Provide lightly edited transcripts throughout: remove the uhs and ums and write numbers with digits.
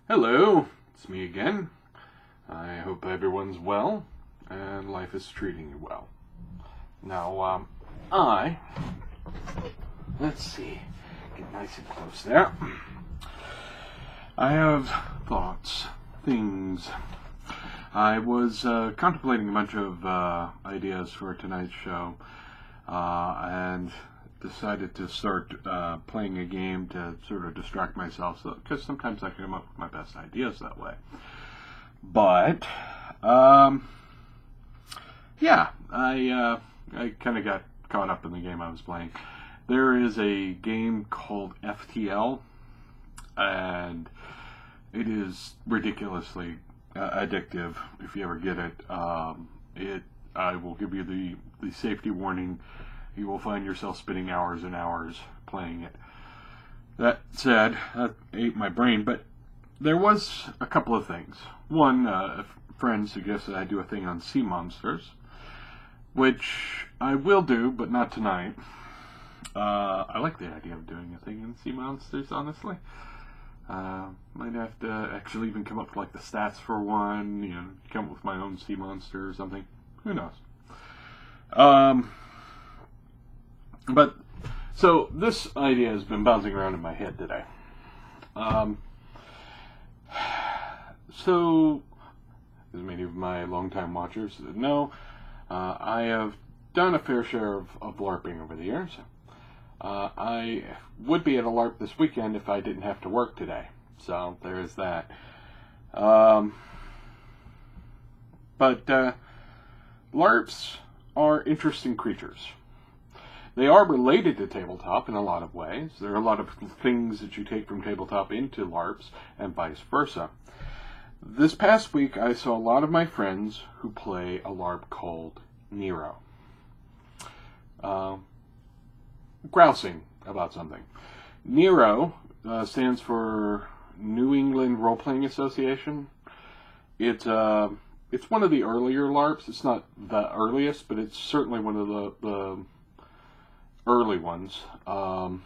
Hello, it's me again. I hope everyone's well and life is treating you well. Now, let's see, get nice and close there. I have thoughts, things. I was contemplating a bunch of ideas for tonight's show and decided to start playing a game to sort of distract myself, because sometimes I can come up with my best ideas that way. But I kind of got caught up in the game I was playing. There is a game called FTL, and it is ridiculously addictive if you ever get it. I will give you the safety warning. You will find yourself spending hours and hours playing it. That said, that ate my brain, but there was a couple of things. One, a friend suggested I do a thing on sea monsters, which I will do, but not tonight. I like the idea of doing a thing on sea monsters, honestly. Might have to actually even come up with like the stats for one, come up with my own sea monster or something. Who knows? But, so this idea has been bouncing around in my head today. So, as many of my longtime watchers know, I have done a fair share of LARPing over the years. I would be at a LARP this weekend if I didn't have to work today. So, there is that. But LARPs are interesting creatures. They are related to tabletop in a lot of ways. There are a lot of things that you take from tabletop into LARPs and vice versa. This past week, I saw a lot of my friends who play a LARP called Nero. Grousing about something. Nero stands for New England Role-Playing Association. It's one of the earlier LARPs. It's not the earliest, but it's certainly one of the early ones. And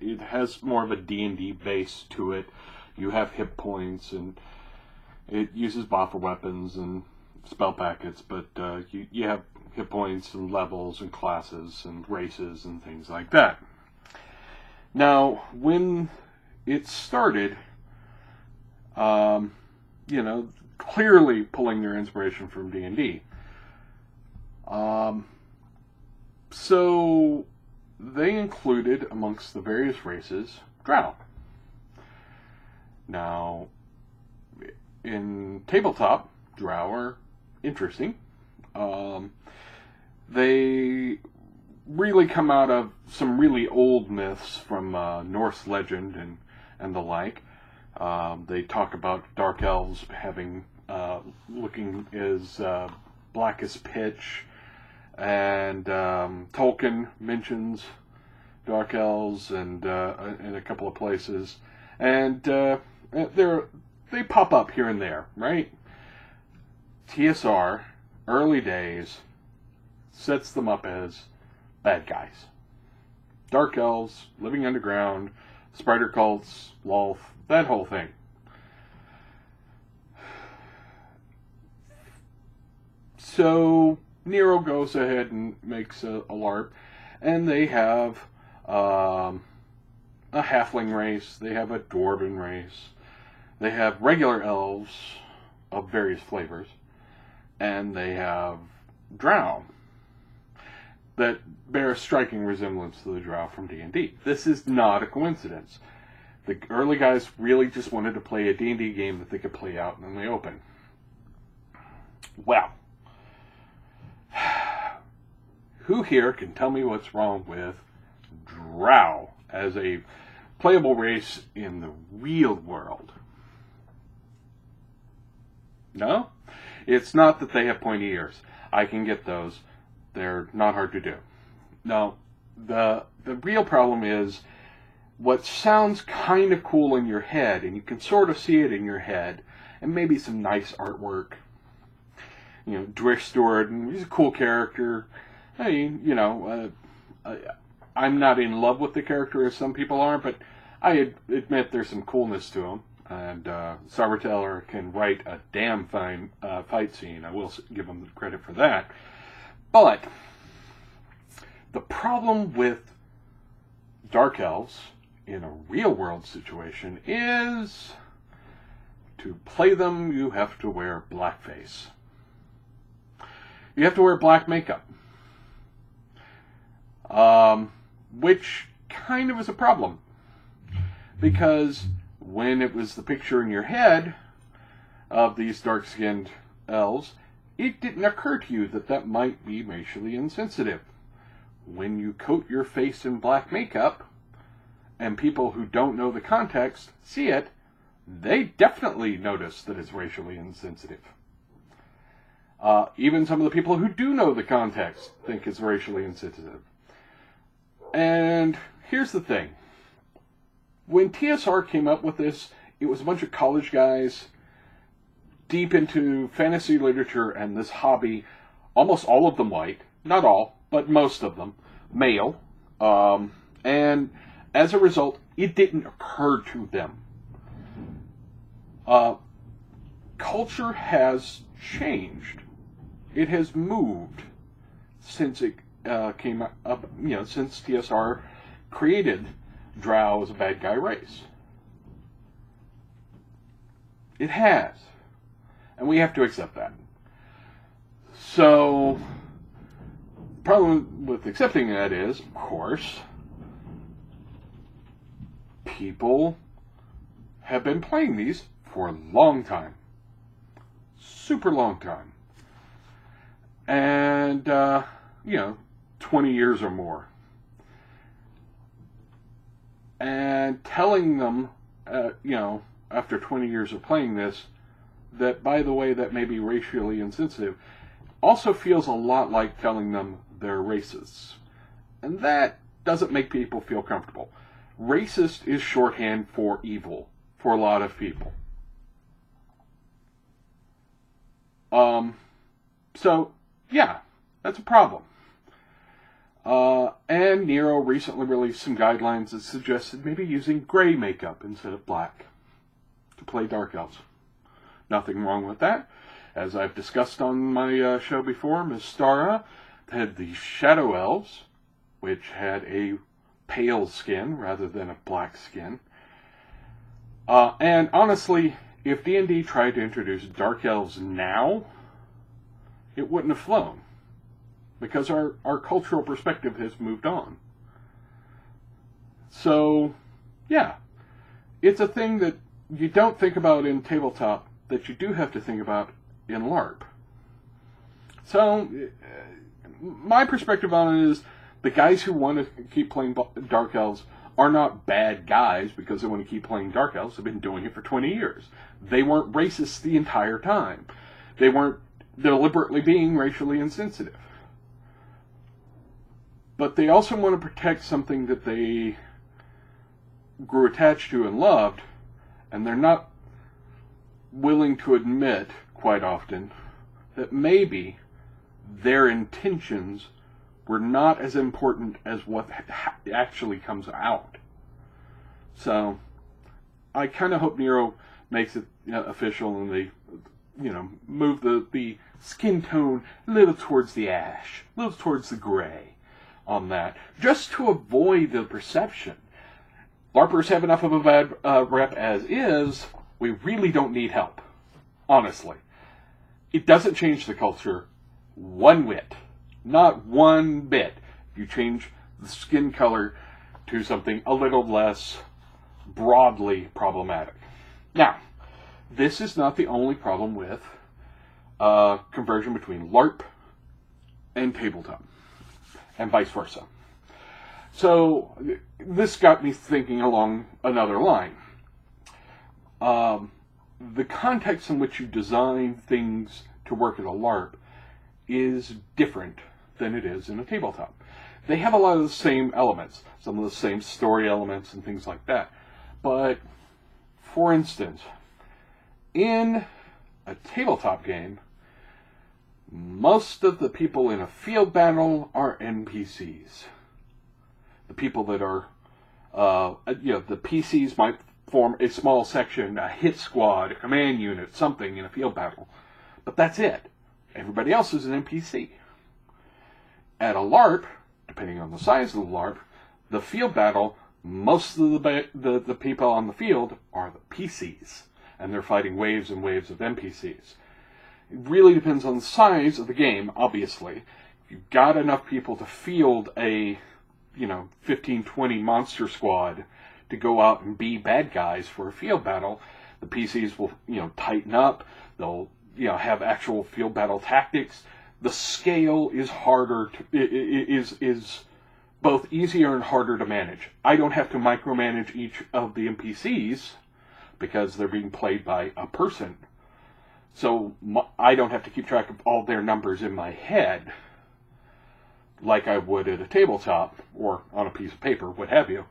it has more of a D&D base to it. You have hit points, and it uses buffer weapons and spell packets, but you have hit points and levels and classes and races and things like that. Now, when it started, clearly pulling their inspiration from D&D. So they included, amongst the various races, Drow. Now, in tabletop, Drow are interesting. They really come out of some really old myths from Norse legend and the like. They talk about dark elves looking as black as pitch, and Tolkien mentions dark elves and in a couple of places, and they pop up here and there, right? TSR, early days, sets them up as bad guys. Dark elves, living underground, spider cults, Lolth, that whole thing. So Nero goes ahead and makes a LARP, and they have a halfling race, they have a dwarven race, they have regular elves of various flavors, and they have Drow that bear a striking resemblance to the Drow from D&D. This is not a coincidence. The early guys really just wanted to play a D&D game that they could play out in the open. Well, who here can tell me what's wrong with Drow as a playable race in the real world? No? It's not that they have pointy ears. I can get those. They're not hard to do. No, the real problem is what sounds kind of cool in your head, and you can sort of see it in your head, and maybe some nice artwork. Drish Stewart, and he's a cool character. Hey, I'm not in love with the character as some people are, but I admit there's some coolness to him. And Storyteller can write a damn fine fight scene. I will give him credit for that. But the problem with Dark Elves in a real-world situation is to play them, you have to wear blackface. You have to wear black makeup. Which kind of is a problem. Because when it was the picture in your head of these dark-skinned elves, it didn't occur to you that that might be racially insensitive. When you coat your face in black makeup, and people who don't know the context see it, they definitely notice that it's racially insensitive. Even some of the people who do know the context think it's racially insensitive. And here's the thing. When TSR came up with this, it was a bunch of college guys deep into fantasy literature and this hobby, almost all of them white, not all, but most of them, male. And as a result, it didn't occur to them. Culture has changed. It has moved since it came up, since TSR created Drow as a bad guy race. It has. And we have to accept that. So, the problem with accepting that is, of course, people have been playing these for a long time. Super long time. And, 20 years or more. And telling them, after 20 years of playing this, that, by the way, that may be racially insensitive, also feels a lot like telling them they're racists. And that doesn't make people feel comfortable. Racist is shorthand for evil for a lot of people. So, yeah, that's a problem. And Nero recently released some guidelines that suggested maybe using gray makeup instead of black to play Dark Elves. Nothing wrong with that. As I've discussed on my show before, Miss Stara had the Shadow Elves, which had a pale skin rather than a black skin. And honestly, if D&D tried to introduce Dark Elves now, it wouldn't have flown. Because our cultural perspective has moved on. So, yeah. It's a thing that you don't think about in tabletop that you do have to think about in LARP. So, my perspective on it is the guys who want to keep playing Dark Elves are not bad guys because they want to keep playing Dark Elves. They've been doing it for 20 years. They weren't racist the entire time. They weren't deliberately being racially insensitive. But they also want to protect something that they grew attached to and loved, and they're not willing to admit, quite often, that maybe their intentions were not as important as what actually comes out. So, I kind of hope Nero makes it official and they, move the skin tone a little towards the ash, a little towards the gray on that, just to avoid the perception. LARPers have enough of a bad rep as is. We really don't need help. Honestly. It doesn't change the culture one whit. Not one bit. You change the skin color to something a little less broadly problematic. Now, this is not the only problem with conversion between LARP and tabletop. And vice versa. So, this got me thinking along another line. The context in which you design things to work at a LARP is different than it is in a tabletop. They have a lot of the same elements, some of the same story elements and things like that. But, for instance, in a tabletop game, most of the people in a field battle are NPCs. The people that are, the PCs might form a small section, a hit squad, a command unit, something in a field battle. But that's it. Everybody else is an NPC. At a LARP, depending on the size of the LARP, the field battle, most of the people on the field are the PCs, and they're fighting waves and waves of NPCs. It really depends on the size of the game, obviously. If you've got enough people to field a, 15, 20 monster squad to go out and be bad guys for a field battle, the PCs will, tighten up. They'll, have actual field battle tactics. The scale is harder is both easier and harder to manage. I don't have to micromanage each of the NPCs because they're being played by a person. So I don't have to keep track of all their numbers in my head like I would at a tabletop or on a piece of paper, what have you.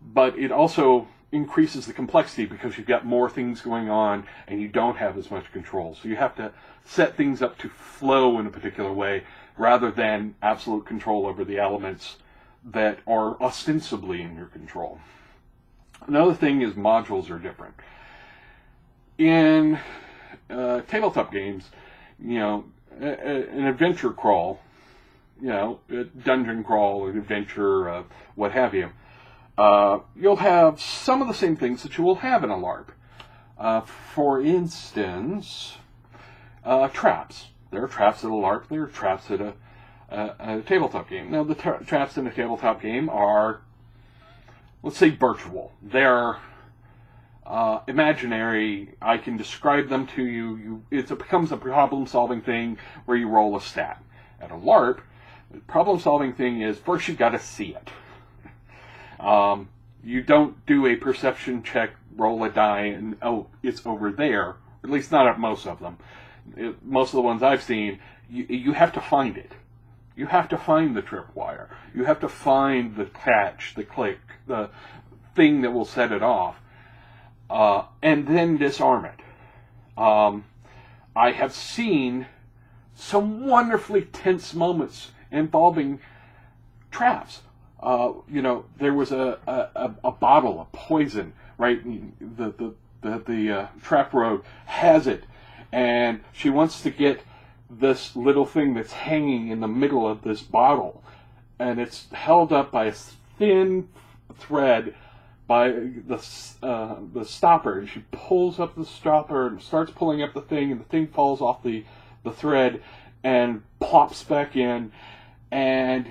But it also increases the complexity because you've got more things going on and you don't have as much control. So you have to set things up to flow in a particular way rather than absolute control over the elements that are ostensibly in your control. Another thing is modules are different. In tabletop games, an adventure crawl, a dungeon crawl, an adventure, what have you, you'll have some of the same things that you will have in a LARP. For instance, traps. There are traps at a LARP, there are traps at a tabletop game. Now, the traps in a tabletop game are, let's say, virtual. They're imaginary. I can describe them to you. It becomes a problem-solving thing where you roll a stat. At a LARP, the problem-solving thing is first you've got to see it. You don't do a perception check, roll a die, and it's over there. At least not at most of them. Most of the ones I've seen, you have to find it. You have to find the tripwire. You have to find the catch, the click, the thing that will set it off, and then disarm it. I have seen some wonderfully tense moments involving traps. There was a bottle of poison, right? The trap rogue has it, and she wants to get this little thing that's hanging in the middle of this bottle, and it's held up by a thin thread by the stopper, and she pulls up the stopper and starts pulling up the thing, and the thing falls off the thread and plops back in, and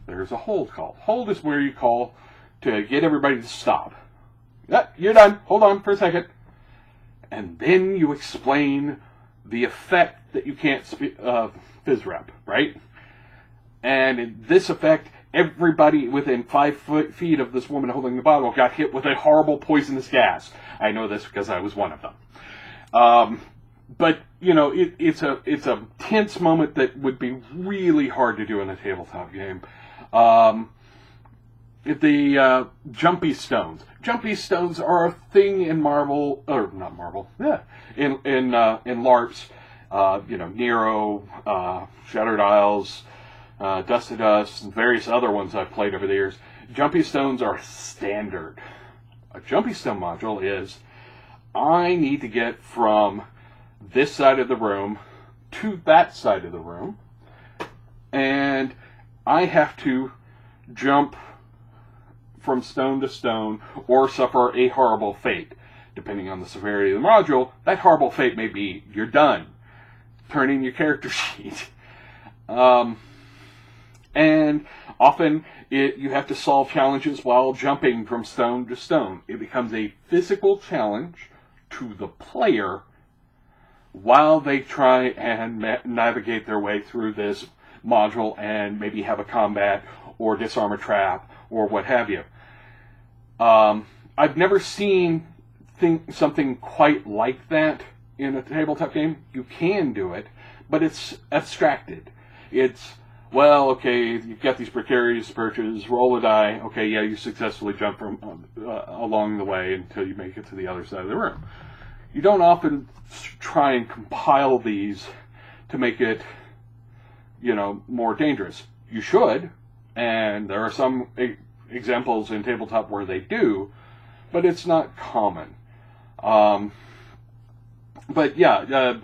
there's a hold call. Hold is where you call to get everybody to stop. Yep, you're done. Hold on for a second. And then you explain the effect that you can't fizz wrap, right? And in this effect, everybody within 5 feet of this woman holding the bottle got hit with a horrible poisonous gas. I know this because I was one of them. But it's a tense moment that would be really hard to do in a tabletop game. The Jumpy Stones. Jumpy Stones are a thing in Marvel, or not Marvel, yeah, in LARPs. Nero, Shattered Isles, Dust to Dust, and various other ones I've played over the years. Jumpy Stones are standard. A Jumpy Stone module is, I need to get from this side of the room to that side of the room, and I have to jump from stone to stone or suffer a horrible fate. Depending on the severity of the module, that horrible fate may be you're done. Turn in your character sheet. And often you have to solve challenges while jumping from stone to stone. It becomes a physical challenge to the player while they try and navigate their way through this module and maybe have a combat or disarm a trap or what have you. I've never seen something quite like that in a tabletop game. You can do it, but it's abstracted. It's, well, okay, you've got these precarious perches, roll a die, okay, yeah, you successfully jump from along the way until you make it to the other side of the room. You don't often try and compile these to make it, more dangerous. You should, and there are some examples in tabletop where they do, but it's not common. But yeah,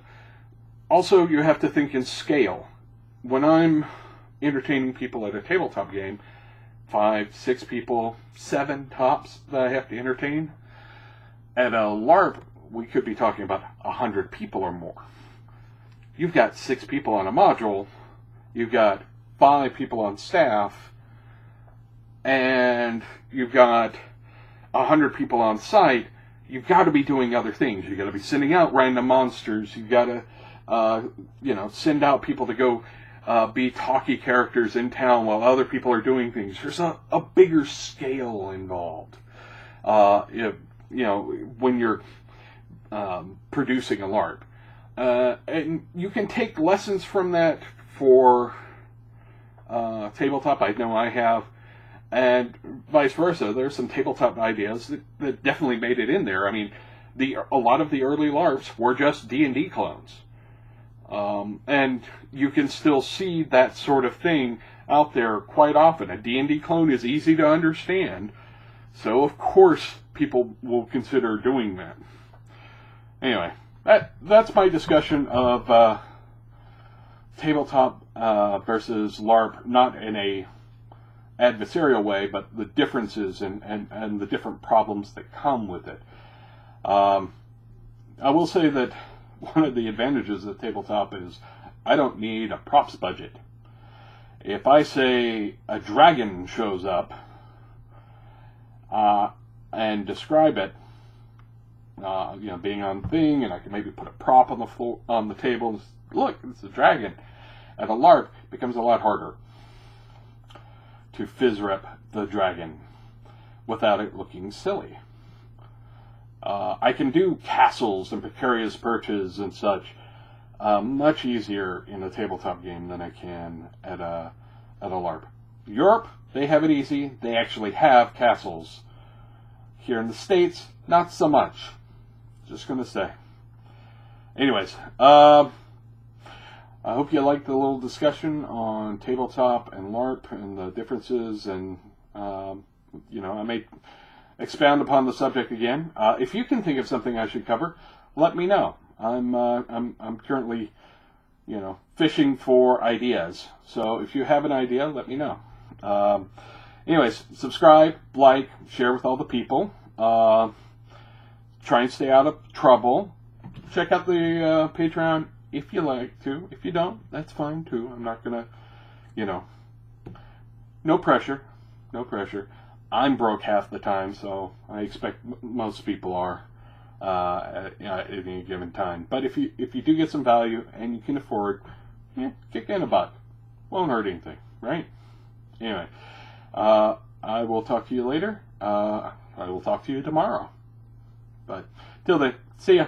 also you have to think in scale. When I'm entertaining people at a tabletop game, 5, 6 people, 7 tops that I have to entertain. At a LARP, we could be talking about 100 people or more. You've got 6 people on a module, you've got 5 people on staff, and you've got 100 people on site. You've got to be doing other things. You've got to be sending out random monsters. You've got to, send out people to go be talky characters in town while other people are doing things. There's a bigger scale involved. When you're producing a LARP. And you can take lessons from that for tabletop. I know I have. And vice versa. There's some tabletop ideas that definitely made it in there. I mean, a lot of the early LARPs were just D&D clones. And you can still see that sort of thing out there quite often. A D&D clone is easy to understand. So, of course, people will consider doing that. Anyway, that's my discussion of tabletop versus LARP, not in a adversarial way, but the differences and the different problems that come with it. I will say that one of the advantages of tabletop is I don't need a props budget. If I say a dragon shows up and describe it, being on the thing, and I can maybe put a prop on the floor, on the table, and look, it's a dragon. At a LARP, it becomes a lot harder to fizz-rep the dragon without it looking silly. I can do castles and precarious perches and such much easier in a tabletop game than I can at a LARP. Europe, they have it easy. They actually have castles. Here in the States, not so much. Just going to say. Anyways, I hope you liked the little discussion on tabletop and LARP and the differences, and I may expound upon the subject again. If you can think of something I should cover, let me know. I'm currently, fishing for ideas. So if you have an idea, let me know. Anyways, subscribe, like, share with all the people. Try and stay out of trouble. Check out the Patreon if you like to. If you don't, that's fine too. I'm not gonna, no pressure. No pressure. I'm broke half the time, so I expect most people are at any given time. But if you do get some value and you can afford, kick in a buck. Won't hurt anything, right? Anyway, I will talk to you later. I will talk to you tomorrow. But till then, see ya.